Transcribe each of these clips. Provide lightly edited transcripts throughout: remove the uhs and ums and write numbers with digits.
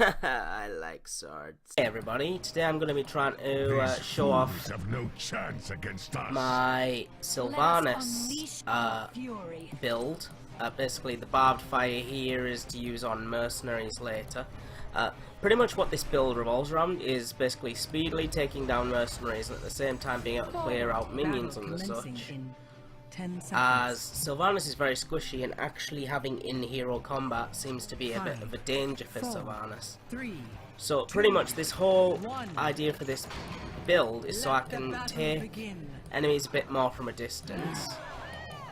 I like swords. Hey everybody, today I'm going to be trying to show off have no chance against us. my Sylvanas build. Basically the barbed fire here is to use on mercenaries later. Pretty much what this build revolves around is basically speedily taking down mercenaries and at the same time being able to clear out minions and the such. As Sylvanas is very squishy and actually having in-hero combat seems to be a bit of a danger for Sylvanas. So pretty much this whole idea for this build is so I can take enemies a bit more from a distance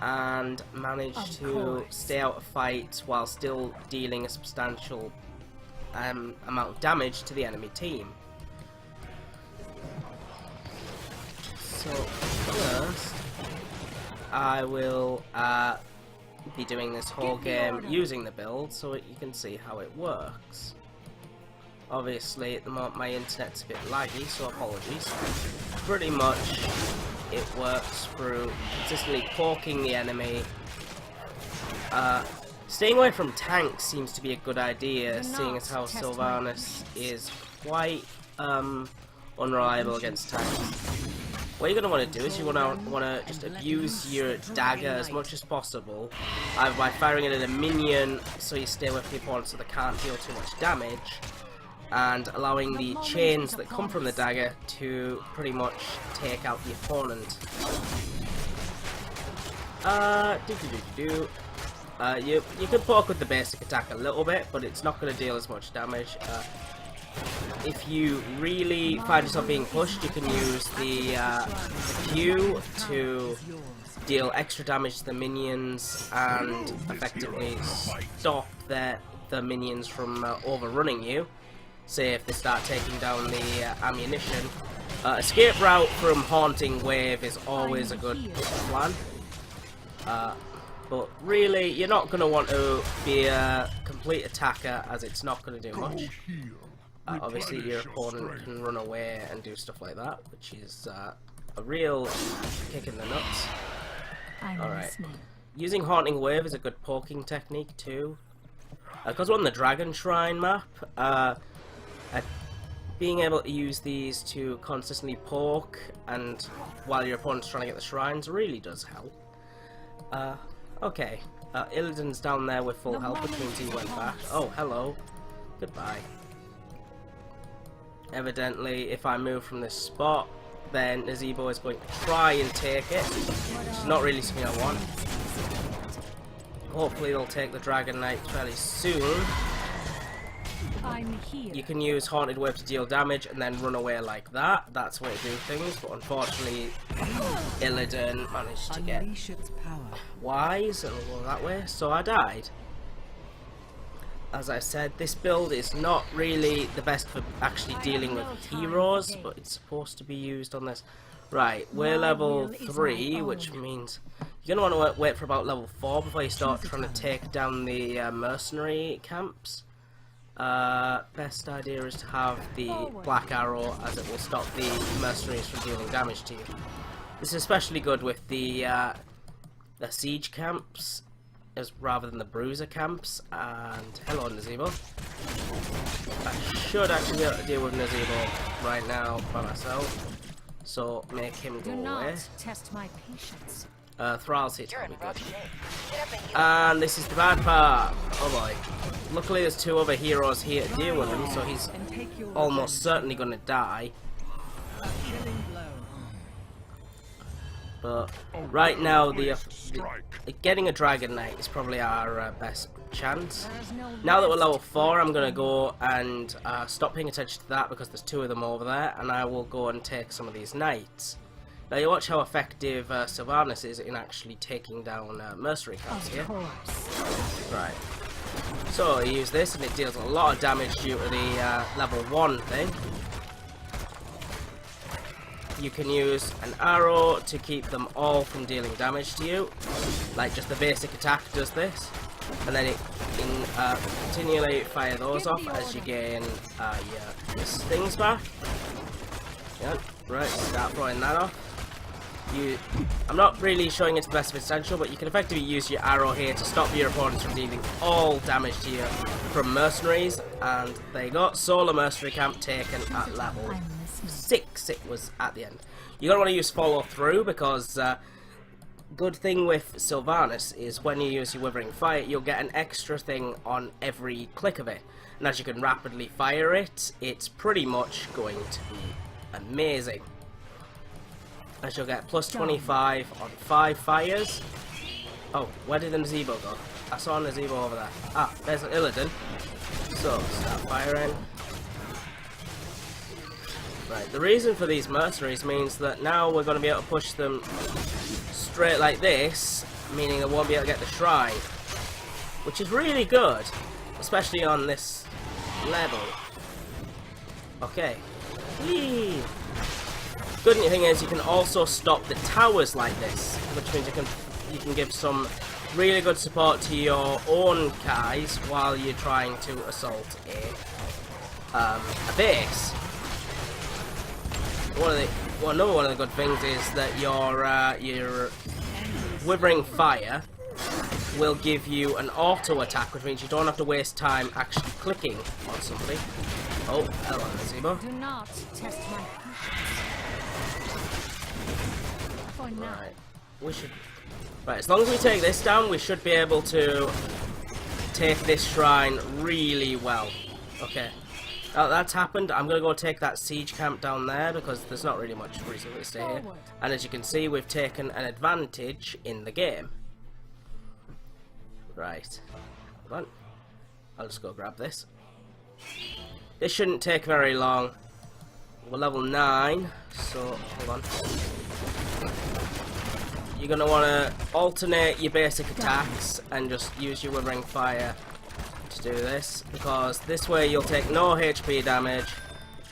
and manage to stay out of fights while still dealing a substantial amount of damage to the enemy team. So first I will be doing this whole game using the build so that you can see how it works. Obviously at the moment my internet's a bit laggy, so apologies. Pretty much it works through consistently poking the enemy. Staying away from tanks seems to be a good idea, seeing as how Sylvanas is quite unreliable against tanks. What you're going to want to do is you want to just abuse your dagger as much as possible, either by firing it at a minion so you stay with the opponent so they can't deal too much damage, and allowing the chains that come from the dagger to pretty much take out the opponent. You can poke with the basic attack a little bit, but it's not going to deal as much damage. If you really find yourself being pushed, you can use the Q to deal extra damage to the minions and effectively stop the minions from overrunning you. Say if they start taking down the ammunition. Escape route from Haunting Wave is always a good plan. But really, you're not going to want to be a complete attacker as it's not going to do much. Obviously your opponent can run away and do stuff like that, which is a real kick in the nuts. Alright. Using Haunting Wave is a good poking technique too. Because we're on the Dragon Shrine map, being able to use these to consistently poke and while your opponent's trying to get the shrines really does help. Okay. Illidan's down there with full health, which means he went back. Oh, hello. Goodbye. Evidently, if I move from this spot, then Nazebo is going to try and take it, which is not really something I want. Hopefully they'll take the Dragon Knight fairly soon. You can use Haunted Wave to deal damage and then run away like that. That's the way to do things, but unfortunately Illidan managed to get wise and go that way, so I died. As I said, this build is not really the best for actually dealing with heroes, but it's supposed to be used on this. Right, we're level 3, which means you're going to want to wait for about level 4 before you start trying to take down the mercenary camps. Best idea is to have the black arrow, as it will stop the mercenaries from dealing damage to you. This is especially good with the siege camps, rather than the bruiser camps. And hello Nazebo. I should actually be able to deal with Nazebo right now by myself, so make him go away. Test my patience. Thrall's here to help me good. And this is the bad part. Oh boy. Luckily there's 2 other heroes here to deal with him, so he's almost certainly going to die. But right now, getting a Dragon Knight is probably our best chance. Now that we're level 4, I'm going to go and stop paying attention to that because there's 2 of them over there, and I will go and take some of these knights. Now you watch how effective Sylvanas is in actually taking down mercenary camps here. Right. So you use this and it deals a lot of damage due to the level 1 thing. You can use an arrow to keep them all from dealing damage to you, like just the basic attack does this, and then it can continually fire those off as you gain your things back. Yeah, right, start throwing that off. I'm not really showing it to the best of its potential, but you can effectively use your arrow here to stop your opponents from dealing all damage to you from mercenaries. And there you go, solo mercenary camp taken at level 6. It was at the end. You're gonna want to use follow through because good thing with Sylvanas is when you use your Withering Fire, you'll get an extra thing on every click of it. And as you can rapidly fire it, it's pretty much going to be amazing. As you'll get plus 25 on 5 fires. Oh, where did the Nazebo go? I saw a Nazebo over there. Ah, there's an Illidan. So, start firing. Right, the reason for these mercenaries means that now we're going to be able to push them straight like this, meaning they won't be able to get the shrine. Which is really good, especially on this level. Okay. Whee! Good thing is you can also stop the towers like this, which means you can give some really good support to your own guys while you're trying to assault a base. Another one of the good things is that your Withering Fire will give you an auto attack, which means you don't have to waste time actually clicking on somebody. Oh, hello, Nazebo. Do not test my patience. For now. Right, we should. Right, as long as we take this down, we should be able to take this shrine really well. Okay, that's happened. I'm gonna go take that siege camp down there because there's not really much reason to stay here. And as you can see, we've taken an advantage in the game. Right, hold on. I'll just go grab this. This shouldn't take very long. We're level 9, so hold on. You're going to want to alternate your basic attacks and just use your Withering Fire to do this, because this way you'll take no HP damage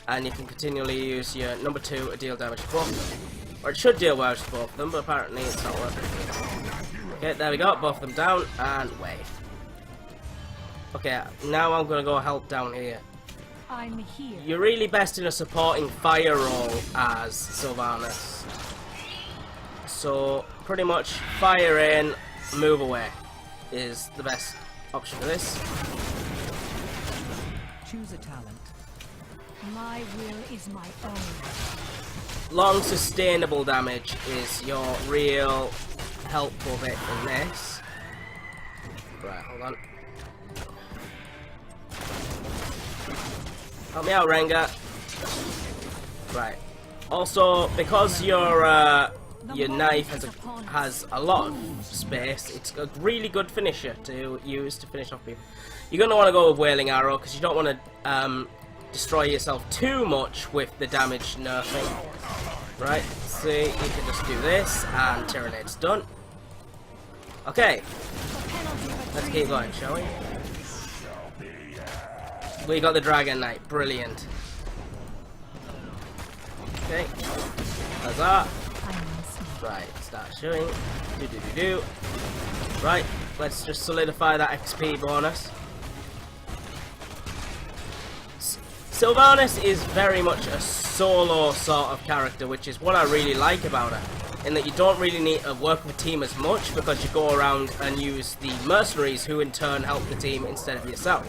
and you can continually use your number 2 to deal damage to both of them. Or it should deal damage to both of them, but apparently it's not working. Okay, there we go, both of them down, and wave. Okay, now I'm going to go help down here. I'm here. You're really best in a supporting fire role as Sylvanas. So, pretty much fire in, move away is the best option for this. Choose a talent. My will is my own. Long sustainable damage is your real helpful bit in this. Right, hold on. Help me out, Rengar. Right. Also, because your knife has a lot of space, it's a really good finisher to use to finish off people. You're going to want to go with Wailing Arrow because you don't want to destroy yourself too much with the damage nerfing. Right, see, you can just do this and Tyrannade's done. Okay, let's keep going, shall we? We got the Dragon Knight, brilliant. Okay, that's that. Right, start shooting. Do. Right, let's just solidify that XP bonus. Sylvanas is very much a solo sort of character, which is what I really like about her. In that you don't really need to work with a team as much because you go around and use the mercenaries who in turn help the team instead of yourself.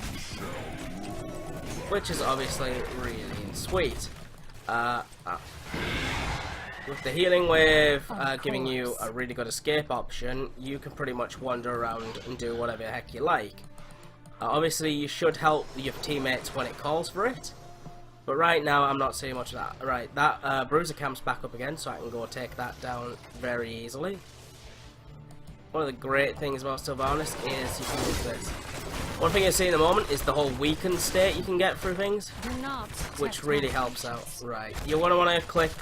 Which is obviously really sweet. With the healing wave giving you a really good escape option, you can pretty much wander around and do whatever the heck you like. Obviously you should help your teammates when it calls for it, but right now I'm not seeing much of that. Right, that bruiser camp's back up again, so I can go take that down very easily. One of the great things about Sylvanas is you can use this. One thing you see in the moment is the whole weakened state you can get through things, which really helps out. Right, you want to click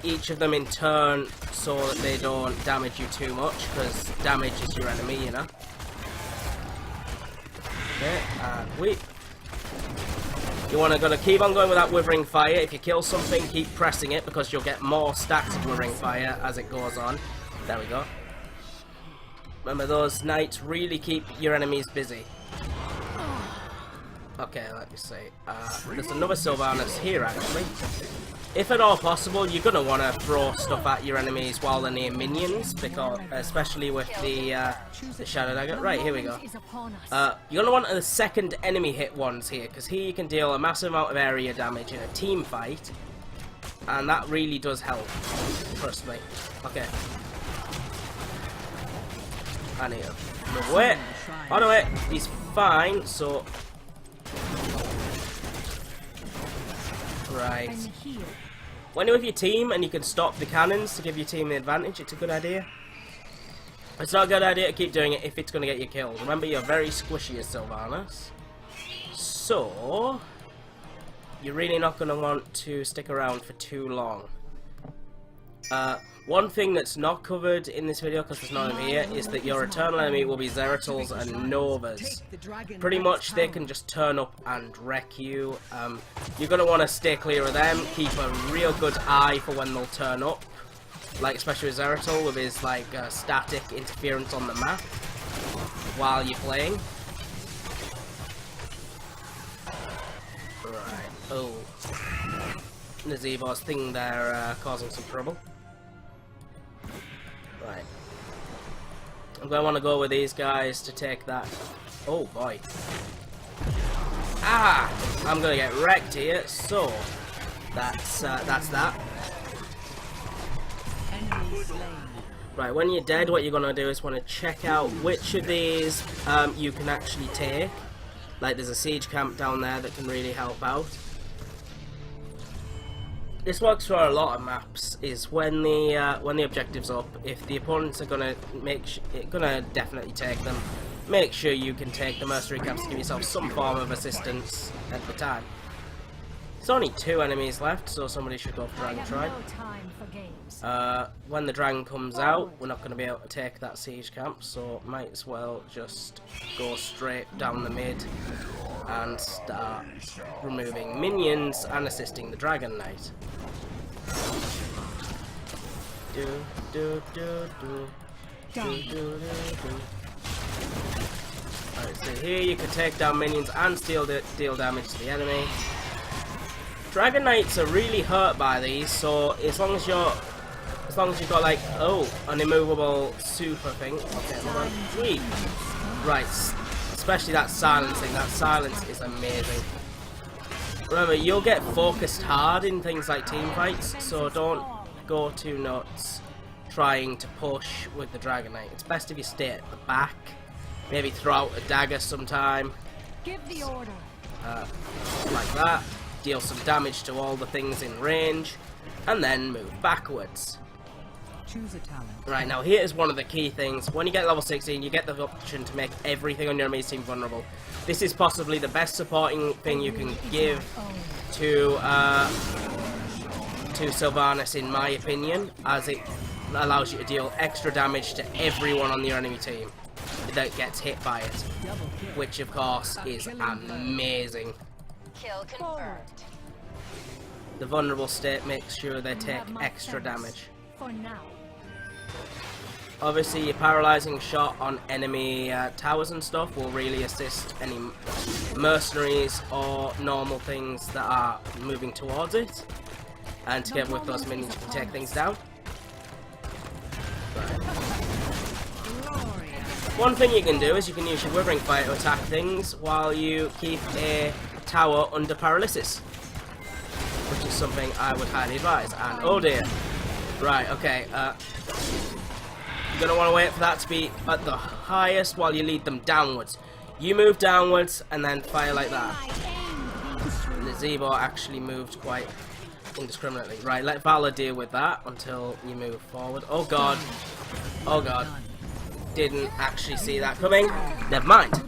each of them in turn so that they don't damage you too much, because damage is your enemy, you know. Okay, and you want to keep on going with that Withering Fire. If you kill something, keep pressing it because you'll get more stacks of Withering Fire as it goes on. There we go. Remember, those knights really keep your enemies busy. Okay, let me see. There's another Sylvanas here, actually. if at all possible, you're gonna want to throw stuff at your enemies while they're near minions, because especially with the Shadow Dagger. Right, here we go. You're gonna want the second enemy hit ones here, because here you can deal a massive amount of area damage in a team fight, and that really does help. Trust me. Okay. I need to move away. On the way. He's fine. So. Right. When you're with your team and you can stop the cannons to give your team the advantage, it's a good idea. It's not a good idea to keep doing it if it's going to get you killed. Remember, you're very squishy as Sylvanas. So, you're really not going to want to stick around for too long. One thing that's not covered in this video, because there's none of here, is that your eternal enemy will be Zeratals and Novas. Pretty much they can just turn up and wreck you. You're going to want to stay clear of them, keep a real good eye for when they'll turn up. Like especially with Zeratal with his like static interference on the map while you're playing. Right, oh. Nazeebor's thing there causing some trouble. Right. I'm going to want to go with these guys to take that. Oh boy. Ah! I'm going to get wrecked here, so that's that. Right, when you're dead, what you're going to do is want to check out which of these you can actually take. Like there's a siege camp down there that can really help out. This works for a lot of maps. Is when the objective's up, if the opponents are gonna definitely take them, make sure you can take the mercenary camps to give yourself some form of assistance at the time. There's only 2 enemies left, so somebody should go for Dragon Tribe. When the dragon comes out, we're not going to be able to take that siege camp, so might as well just go straight down the mid and start removing minions and assisting the Dragon Knight. Alright, so here you can take down minions and deal damage to the enemy. Dragon Knights are really hurt by these, so as long as you've got like an immovable super thing. Okay, sweet. Right, especially that silencing. That silence is amazing. Remember, you'll get focused hard in things like team fights, so don't go too nuts trying to push with the Dragon Knight. It's best if you stay at the back. Maybe throw out a dagger sometime. Give the order. Like that. Deal some damage to all the things in range, and then move backwards. Choose a talent. Right, now here is one of the key things. When you get level 16, you get the option to make everything on your enemy's team vulnerable. This is possibly the best supporting thing you can give to Sylvanas, in my opinion, as it allows you to deal extra damage to everyone on your enemy team that gets hit by it, which of course is amazing. Kill confirmed. The vulnerable state makes sure they take extra damage. For now. Obviously, your paralyzing shot on enemy towers and stuff will really assist any mercenaries or normal things that are moving towards it. And together with those minions, you can take things down. Right. One thing you can do is you can use your Withering Fire to attack things while you keep a tower under paralysis, which is something I would highly advise. And oh dear. Right, okay, you're going to want to wait for that to be at the highest while you lead them downwards. You move downwards and then fire like that. Nazeebor actually moved quite indiscriminately. Right, let Valor deal with that until you move forward. Oh god. Oh god. Didn't actually see that coming. Never mind.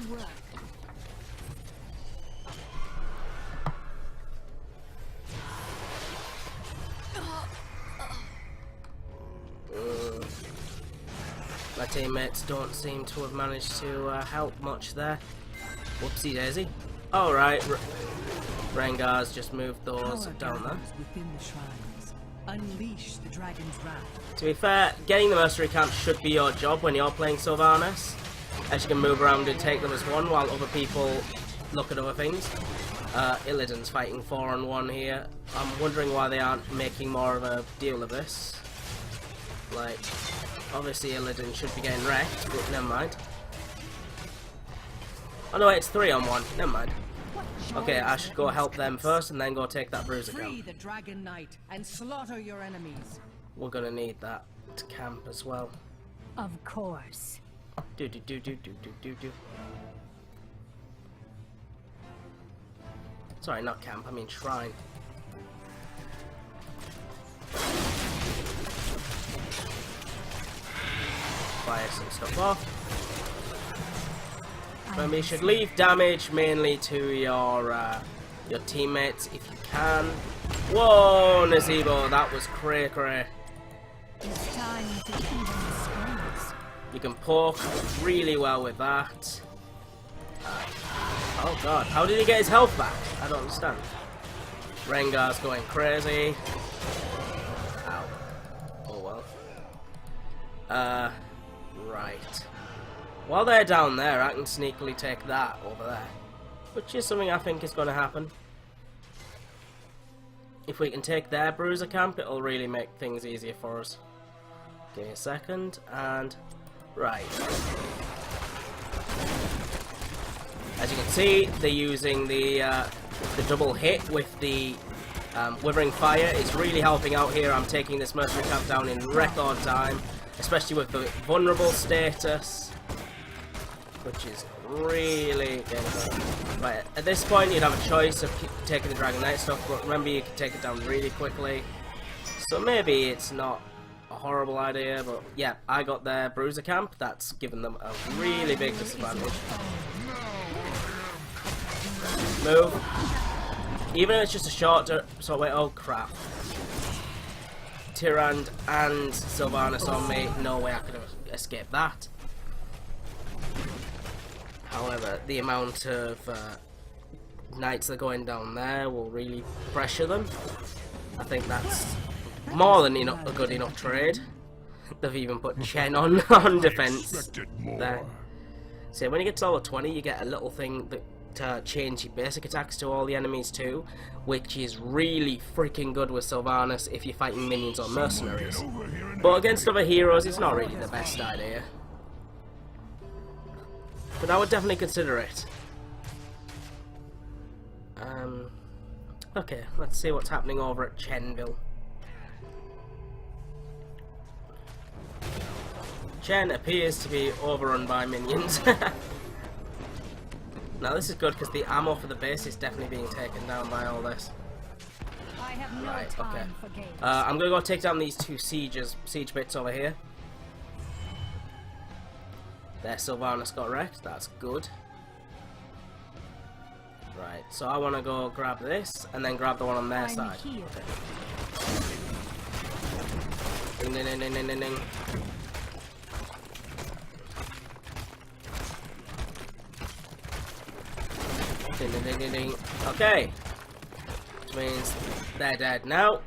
My teammates don't seem to have managed to help much there. Whoopsie daisy. Alright, Rengar's just moved those down there. Unleash the dragon's wrath. To be fair, getting the mercenary camp should be your job when you're playing Sylvanas, as you can move around and take them as one while other people look at other things. Illidan's fighting 4-on-1 here. I'm wondering why they aren't making more of a deal of this. Like, obviously Illidan should be getting wrecked, but never mind. Oh no, it's 3-on-1. Never mind. Okay, I should go help them first and then go take that bruiser camp. Free the Dragon Knight and slaughter your enemies. We're gonna need that to camp as well. Of course. Do. Sorry, not camp, I mean shrine. Fire some stuff off. Remember, you should leave damage mainly to your teammates if you can. Whoa, Nazebo, that was cray. It's time to even the scales. You can poke really well with that. Oh god, how did he get his health back? I don't understand. Rengar's going crazy. Ow. Oh well. Right. While they're down there, I can sneakily take that over there. Which is something I think is going to happen. If we can take their bruiser camp, it'll really make things easier for us. Give me a second, and... right. As you can see, they're using the double hit with the Withering Fire. It's really helping out here. I'm taking this Mercenary camp down in record time, especially with the vulnerable status, which is really good. Right, at this point you'd have a choice of taking the Dragon Knight stuff, but remember you can take it down really quickly. So maybe it's not a horrible idea, but yeah, I got their bruiser camp. That's given them a really big disadvantage. Move. Even if it's just a short so wait, oh crap. Tyrande and Sylvanas on me, no way I could have escaped that. However, the amount of knights that are going down there will really pressure them. I think that's more than enough, a good enough trade. They've even put Chen on defense there. So when you get to level 20, you get a little thing that change your basic attacks to all the enemies too, which is really freaking good with Sylvanas if you're fighting minions or mercenaries. But against other heroes, it's not really the best idea. But I would definitely consider it. Okay, let's see what's happening over at Chenville. Chen appears to be overrun by minions. Now this is good because the ammo for the base is definitely being taken down by all this. I have no Right, okay. time for games. I'm gonna go take down these two siege bits over here. There, Sylvanas got wrecked, that's good. Right, so I want to go grab this and then grab the one on their side. Here. Okay. Ding, ding, ding, ding, ding, ding. Ding, ding, ding, ding, ding. Okay. Which means they're dead now.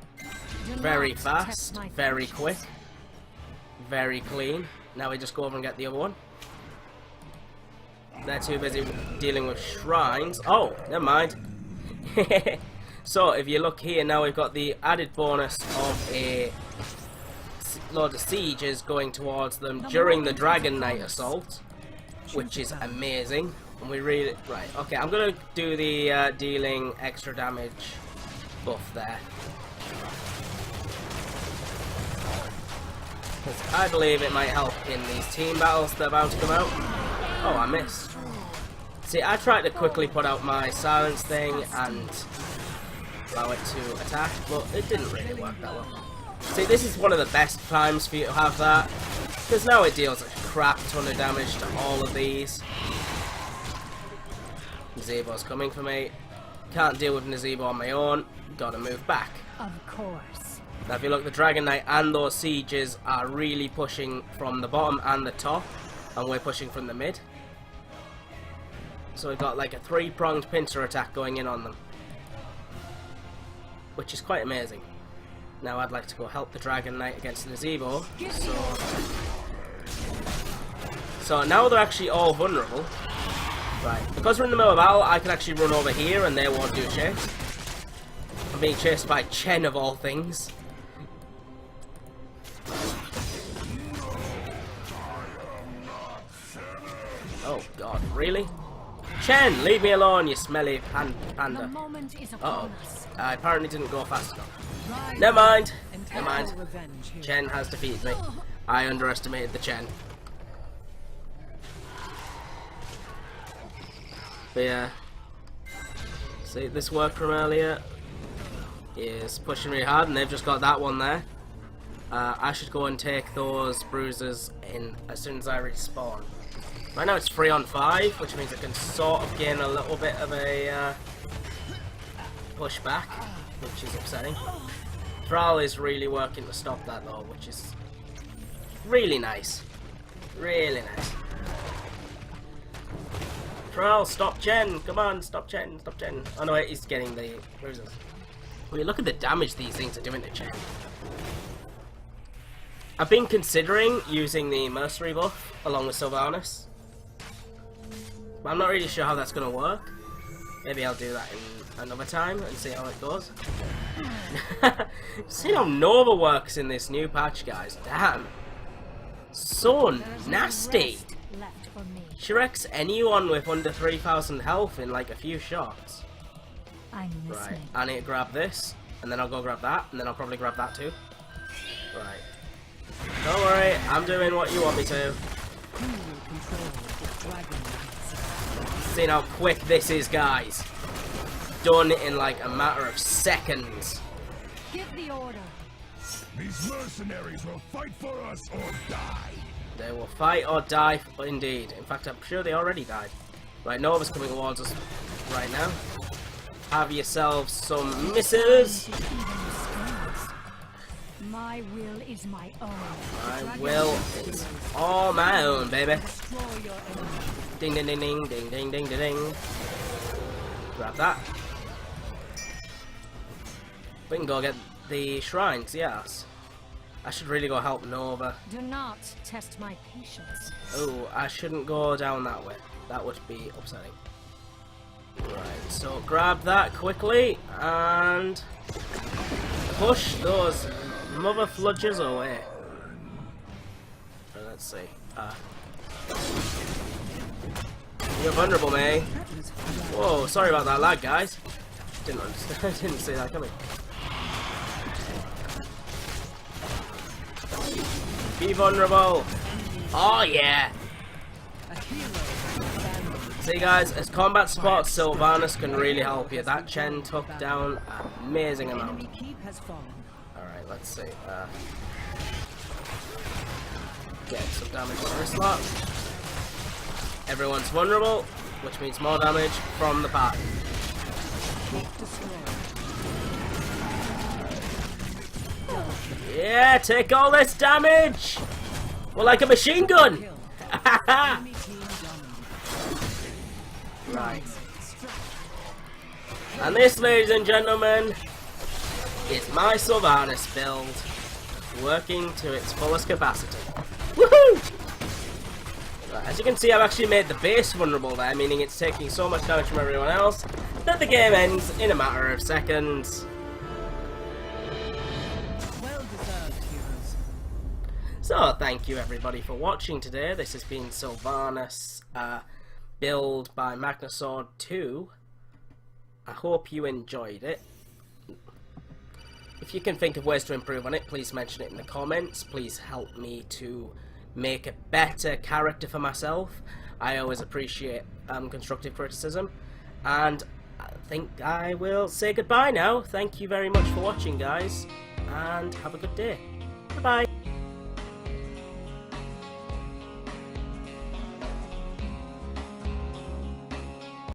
Very fast, very quick, very clean. Now we just go over and get the other one. They're too busy dealing with shrines. Oh, never mind. So if you look here now, we've got the added bonus of a load of sieges going towards them during the Dragon Knight assault, which is amazing. And we really right. Okay, I'm gonna do the dealing extra damage buff there. Because I believe it might help in these team battles that are about to come out. Oh, I missed. See, I tried to quickly put out my silence thing and allow it to attack, but it didn't really work that well. See, this is one of the best times for you to have that, because now it deals a crap ton of damage to all of these. Nazebo's coming for me. Can't deal with Nazebo on my own. Gotta move back. Of course. Now if you look, the Dragon Knight and those sieges are really pushing from the bottom and the top, and we're pushing from the mid. So we've got like a three-pronged pincer attack going in on them, which is quite amazing. Now I'd like to go help the Dragon Knight against Nazebo. So now they're actually all vulnerable. Right, because we're in the middle of battle, I can actually run over here and they won't do shit. I'm being chased by Chen of all things. Oh god, really? Chen, leave me alone, you smelly panda. Uh-oh, I apparently didn't go fast enough. Never mind, never mind. Chen has defeated me. I underestimated the Chen. But yeah, see, this work from earlier is pushing really hard, and they've just got that one there. I should go and take those bruises in as soon as I respawn. Right now it's 3 on 5, which means I can sort of gain a little bit of a push back, which is upsetting. Thrall is really working to stop that though, which is really nice. Really nice. Thrall, stop Chen! Come on, stop Chen, stop Chen. Oh no, wait, he's getting the bruises. Well, you look at the damage these things are doing to Chen. I've been considering using the Mercenary buff along with Sylvanas, but I'm not really sure how that's going to work. Maybe I'll do that in another time and see how it goes. See how Nova works in this new patch, guys. Damn. So nasty. She wrecks anyone with under 3,000 health in like a few shots. Right, I need to grab this, and then I'll go grab that, and then I'll probably grab that too. Right. Don't worry, I'm doing what you want me to. See how quick this is, guys. Done in like a matter of seconds. Give the order. These mercenaries will fight for us or die. They will fight or die, indeed. In fact, I'm sure they already died. Right, Nova's coming towards us right now. Have yourselves some misses. My will is my own. My will is all my own, baby. Ding ding ding ding ding ding ding ding ding. Grab that. We can go get the shrines, yes. I should really go help Nova. Do not test my patience. Oh, I shouldn't go down that way. That would be upsetting. Right, so grab that quickly and push those mother fludgers away. Let's see. You're vulnerable, May. Whoa, sorry about that lag, guys. Didn't understand. Didn't see that coming. Be vulnerable. Oh yeah. See guys, as combat support, Sylvanas can really help you. That Chen took down an amazing amount. Alright, let's see. Get some damage on this lot. Everyone's vulnerable, which means more damage from the party. Yeah, take all this damage! We're like a machine gun! Right. And this, ladies and gentlemen, is my Sylvanas build, working to its fullest capacity. Woohoo! Right, as you can see, I've actually made the base vulnerable there, meaning it's taking so much damage from everyone else that the game ends in a matter of seconds. So, thank you everybody for watching today. This has been Sylvanas build by Magnasword 2. I hope you enjoyed it. If you can think of ways to improve on it, please mention it in the comments. Please help me to make a better character for myself. I always appreciate constructive criticism. And I think I will say goodbye now. Thank you very much for watching, guys. And have a good day. Bye-bye.